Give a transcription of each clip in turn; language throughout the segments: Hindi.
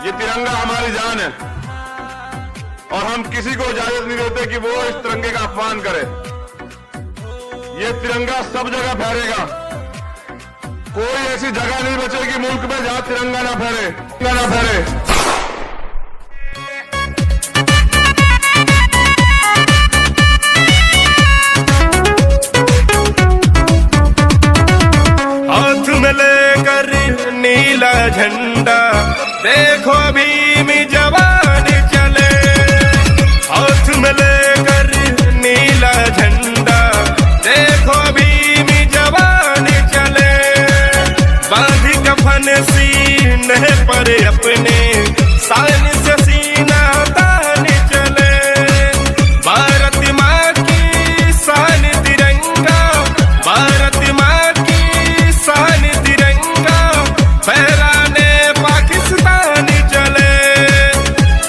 ये तिरंगा हमारी जान है और हम किसी को इजाजत नहीं देते कि वो इस तिरंगे का अपमान करे। ये तिरंगा सब जगह फहरेगा, कोई ऐसी जगह नहीं बचेगी मुल्क में जहां तिरंगा ना फहरे। हाथ में लेकर नीला झंडा देखो भीम जवान चले। हाथ में लेकर नीला झंडा देखो भीम जवान चले। बांध कफन सीने पर अपने शान से सीना तान चले। भारत माँ की शान तिरंगा, भारत माँ की शान तिरंगा फहराने पाकिस्तान चले,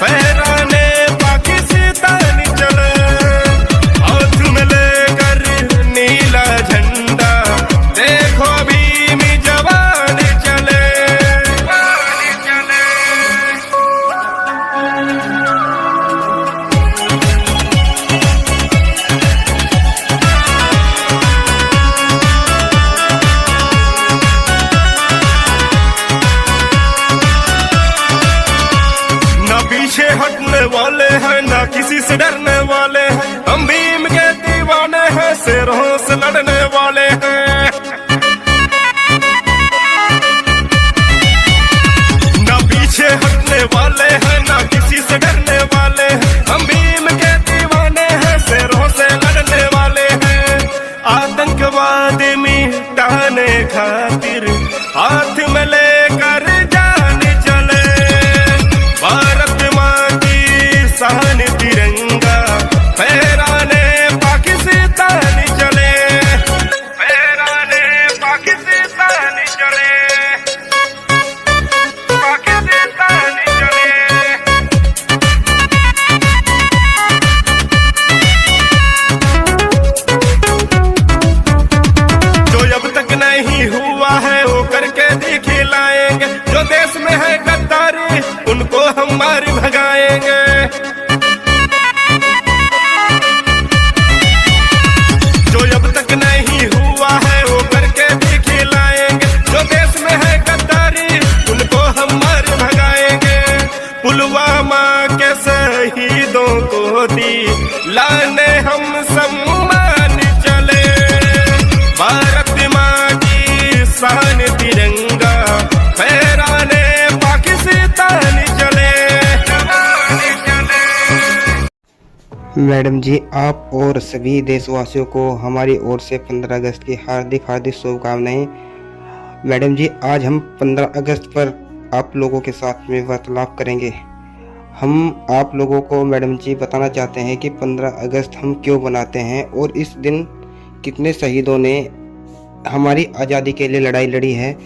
फहराने पाकिस्तान चले। हाथ में लेकर नीला झंडा देखो भीम जवान चले। ना पीछे हटने वाले हैं, ना किसी से डरने वाले हैं। हम भीम के दीवाने हैं, शेरों से लड़ने वाले हैं। ना पीछे हटने वाले हैं, ना किसी से डरने वाले हैं। हम भीम के दीवाने हैं, शेरों से लड़ने वाले हैं। आतंकवाद मिटाने खातिर हाथ में लेकर जान चले। भारत माँ की शान तिरंगा फहराने पाकिस्तान चले, फहराने पाकिस्तान चले, पाकिस्तान चले। जो अब तक नहीं हुआ है वो करके दिखलाएंगे। जो देश में है गद्दारी उनको हम मार भगाएंगे। जो अब तक नहीं हुआ है वो करके दिखलाएंगे। जो देश में है गद्दारी उनको हम मार भगाएंगे। पुलवामा के शहीदों को दिलाने हम सम्मान चले। भारत माँ की शान तिरंगा फहराने पाकिस्तान चले। मैडम जी, आप और सभी देशवासियों को हमारी ओर से 15 अगस्त की हार्दिक शुभकामनाएं। मैडम जी, आज हम 15 अगस्त पर आप लोगों के साथ में वार्तालाप करेंगे। हम आप लोगों को मैडम जी बताना चाहते हैं कि 15 अगस्त हम क्यों बनाते हैं और इस दिन कितने शहीदों ने हमारी आज़ादी के लिए लड़ाई लड़ी है।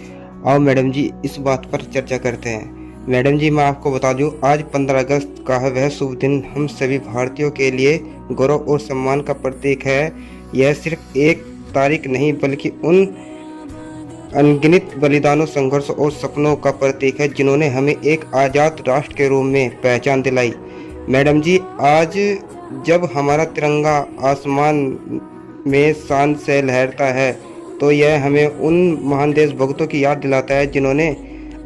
और मैडम जी इस बात पर चर्चा करते हैं। मैडम जी, मैं आपको बता दूं, आज 15 अगस्त का है वह शुभ दिन हम सभी भारतीयों के लिए गौरव और सम्मान का प्रतीक है। यह सिर्फ एक तारीख नहीं बल्कि उन अनगिनत बलिदानों, संघर्ष और सपनों का प्रतीक है जिन्होंने हमें एक आज़ाद राष्ट्र के रूप में पहचान दिलाई। मैडम जी, आज जब हमारा तिरंगा आसमान में शान से लहरता है तो यह हमें उन महान देशभक्तों की याद दिलाता है जिन्होंने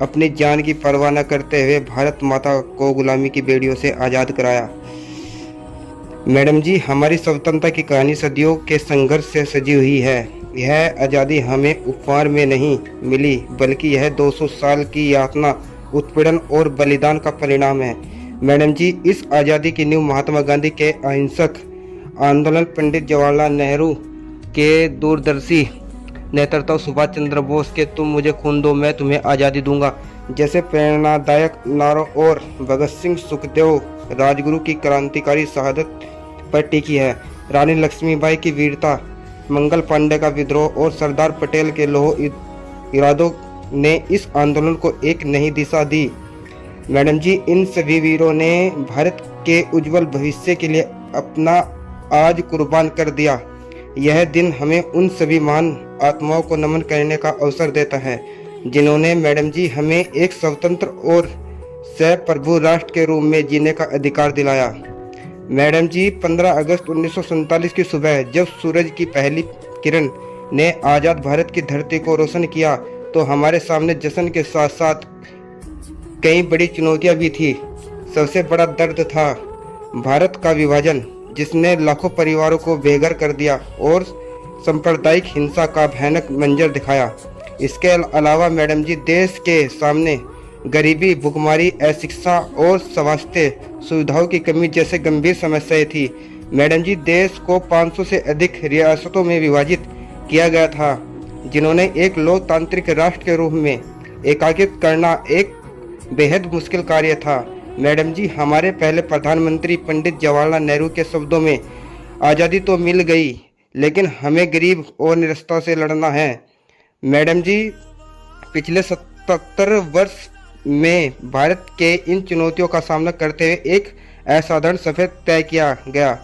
अपनी जान की परवाह न करते हुए भारत माता को गुलामी की बेड़ियों से आज़ाद कराया। मैडम जी, हमारी स्वतंत्रता की कहानी सदियों के संघर्ष से सजी हुई है। यह आज़ादी हमें उपहार में नहीं मिली बल्कि यह 200 साल की यातना, उत्पीड़न और बलिदान का परिणाम है। मैडम जी, इस आज़ादी की नींव महात्मा गांधी के अहिंसक आंदोलन, पंडित जवाहरलाल नेहरू के दूरदर्शी नेतृत्व, सुभाष चंद्र बोस के तुम मुझे खून दो मैं तुम्हें आज़ादी दूंगा जैसे प्रेरणादायक नारों और भगत सिंह, सुखदेव, राजगुरु की क्रांतिकारी शहादत पर टिकी है। रानी लक्ष्मीबाई की वीरता, मंगल पांडे का विद्रोह और सरदार पटेल के लौह इरादों ने इस आंदोलन को एक नई दिशा दी। मैडम जी, इन सभी वीरों ने भारत के उज्जवल भविष्य के लिए अपना आज कुर्बान कर दिया। यह दिन हमें उन सभी महान आत्माओं को नमन करने का अवसर देता है जिन्होंने मैडम जी हमें एक स्वतंत्र और प्रभु राष्ट्र के रूप में जीने का अधिकार दिलाया। मैडम जी, 15 अगस्त 1947 की सुबह जब सूरज की पहली किरण ने आज़ाद भारत की धरती को रोशन किया तो हमारे सामने जश्न के साथ साथ कई बड़ी चुनौतियां भी थी। सबसे बड़ा दर्द था भारत का विभाजन, जिसने लाखों परिवारों को बेघर कर दिया और सांप्रदायिक हिंसा का भयानक मंजर दिखाया। इसके अलावा मैडम जी, देश के सामने गरीबी, भुखमरी, अशिक्षा और स्वास्थ्य सुविधाओं की कमी जैसे गंभीर समस्याएं थी। मैडम जी, देश को 500 से अधिक रियासतों में विभाजित किया गया था, जिन्होंने एक लोकतांत्रिक राष्ट्र के रूप में एकीकृत करना एक बेहद मुश्किल कार्य था। मैडम जी, हमारे पहले प्रधानमंत्री पंडित जवाहरलाल नेहरू के शब्दों में आज़ादी तो मिल गई, लेकिन हमें गरीब और निरस्ता से लड़ना है। मैडम जी, पिछले 77 वर्ष में भारत के इन चुनौतियों का सामना करते हुए एक असाधारण सफर तय किया गया।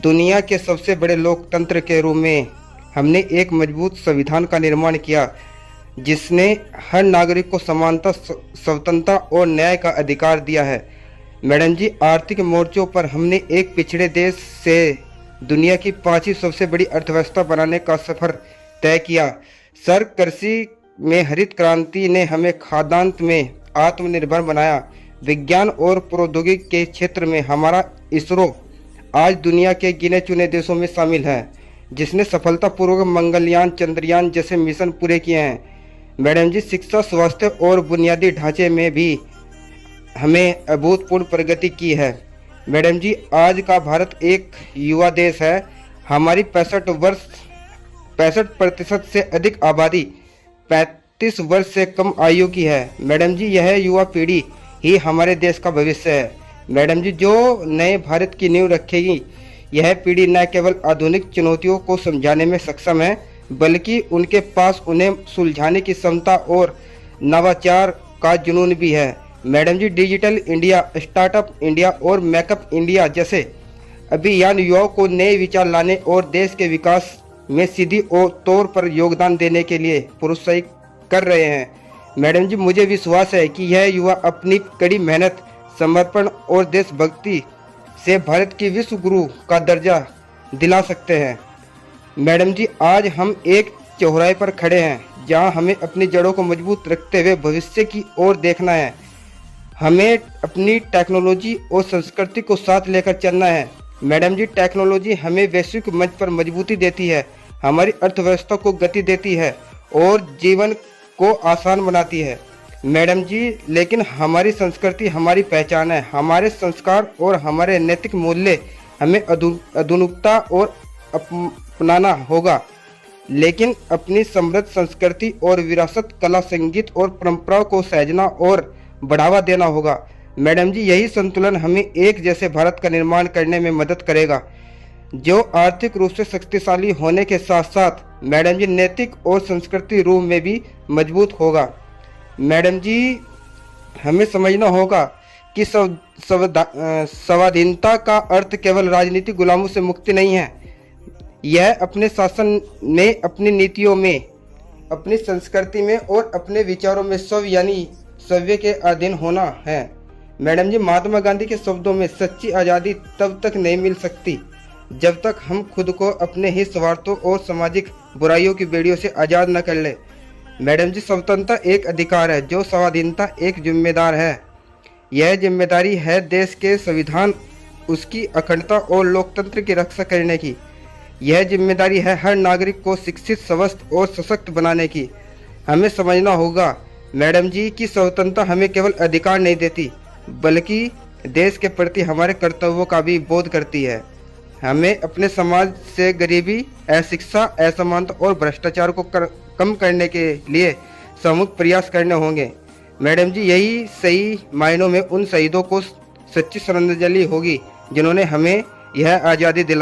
दुनिया के सबसे बड़े लोकतंत्र के रूप में हमने एक मजबूत संविधान का निर्माण किया, जिसने हर नागरिक को समानता, स्वतंत्रता और न्याय का अधिकार दिया है। मैडम जी, आर्थिक मोर्चों पर हमने एक पिछड़े देश से दुनिया की 5वीं सबसे बड़ी अर्थव्यवस्था बनाने का सफर तय किया। सर, कृषि में हरित क्रांति ने हमें खाद्यान्न में आत्मनिर्भर बनाया। विज्ञान और प्रौद्योगिकी के क्षेत्र में हमारा इसरो आज दुनिया के गिने चुने देशों में शामिल है, जिसने सफलतापूर्वक मंगलयान, चंद्रयान जैसे मिशन पूरे किए हैं। मैडम जी, शिक्षा, स्वास्थ्य और बुनियादी ढांचे में भी हमें अभूतपूर्व प्रगति की है। मैडम जी, आज का भारत एक युवा देश है। हमारी 65% से अधिक आबादी 35 वर्ष से कम आयु की है। मैडम जी, यह युवा पीढ़ी ही हमारे देश का भविष्य है। मैडम जी, जो नए भारत की नींव रखेगी, यह पीढ़ी न केवल आधुनिक चुनौतियों को समझाने में सक्षम है, बल्कि उनके पास उन्हें सुलझाने की क्षमता और नवाचार का जुनून भी है। मैडम जी, डिजिटल इंडिया, स्टार्टअप इंडिया और मेकअप इंडिया जैसे अभियान युवाओं को नए विचार लाने और देश के विकास में सीधी तौर पर योगदान देने के लिए प्रोत्साहित कर रहे हैं। मैडम जी, मुझे विश्वास है कि यह युवा अपनी कड़ी मेहनत, समर्पण और देशभक्ति से भारत की विश्व गुरु का दर्जा दिला सकते हैं। मैडम जी, आज हम एक चौराहे पर खड़े हैं, जहां हमें अपनी जड़ों को मजबूत रखते हुए भविष्य की ओर देखना है। हमें अपनी टेक्नोलॉजी और संस्कृति को साथ लेकर चलना है। मैडम जी, टेक्नोलॉजी हमें वैश्विक मंच पर मजबूती देती है, हमारी अर्थव्यवस्था को गति देती है और जीवन को आसान बनाती है। मैडम जी, लेकिन हमारी संस्कृति हमारी पहचान है। हमारे संस्कार और हमारे नैतिक मूल्य हमें आधुनिकता और अपनाना होगा, लेकिन अपनी समृद्ध संस्कृति और विरासत, कला, संगीत और परंपराओं को सहेजना और बढ़ावा देना होगा। मैडम जी, यही संतुलन हमें एक जैसे भारत का निर्माण करने में मदद करेगा, जो आर्थिक रूप से शक्तिशाली होने के साथ साथ मैडम जी नैतिक और संस्कृति रूप में भी मजबूत होगा। मैडम जी, हमें समझना होगा कि स्वाधीनता का अर्थ केवल राजनीतिक गुलामों से मुक्ति नहीं है। यह अपने शासन में, अपनी नीतियों में, अपनी संस्कृति में और अपने विचारों में स्व यानी सव्य के अधीन होना है। मैडम जी, महात्मा गांधी के शब्दों में सच्ची आज़ादी तब तक नहीं मिल सकती जब तक हम खुद को अपने ही स्वार्थों और सामाजिक बुराइयों की बेड़ियों से आज़ाद न कर ले। मैडम जी, स्वतंत्रता एक अधिकार है, जो स्वाधीनता एक जिम्मेदार है। यह जिम्मेदारी है देश के संविधान, उसकी अखंडता और लोकतंत्र की रक्षा करने की। यह जिम्मेदारी है हर नागरिक को शिक्षित, स्वस्थ और सशक्त बनाने की। हमें समझना होगा मैडम जी कि स्वतंत्रता हमें केवल अधिकार नहीं देती, बल्कि देश के प्रति हमारे कर्तव्यों का भी बोध करती है। हमें अपने समाज से गरीबी, अशिक्षा, असमानता और भ्रष्टाचार को कम करने के लिए सामूहिक प्रयास करने होंगे। मैडम जी, यही सही मायनों में उन शहीदों को सच्ची श्रद्धांजलि होगी जिन्होंने हमें यह आज़ादी दिलाई।